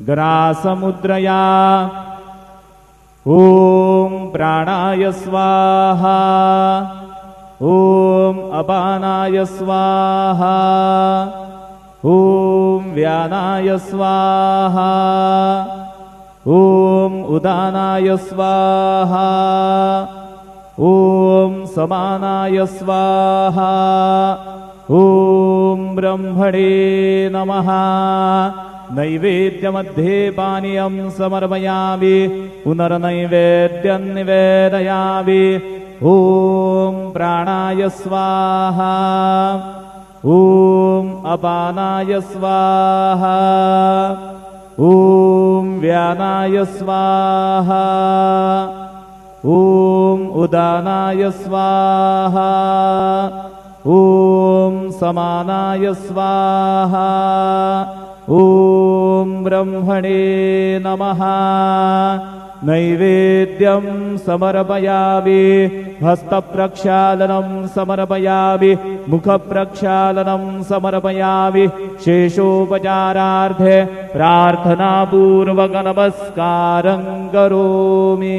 ग्रासमुद्रया ॐ प्राणाय स्वाहा ॐ अपानाय स्वाहा ॐ व्यानाय स्वाहा ॐ उदानाय स्वाहा ॐ समानाय स्वाहा ॐ ब्रह्मणे नमः। नैवेद्यमध्ये पानीयं समर्पयामि पुनर्नैवेद्यं निवेदयामि। ॐ प्राणाय स्वाहा ॐ अपानाय स्वाहा ॐ व्यानाय स्वाहा ॐ उदानाय स्वाहा ॐ समानाय स्वाहा ॐ ब्रह्मणे नमः। नैवेद्यं समर्पयामि हस्तप्रक्षालनं समर्पयामि मुखप्रक्षालनं समर्पयामि। शेषोपचारार्थे प्रार्थनापूर्वक नमस्कारं करोमि।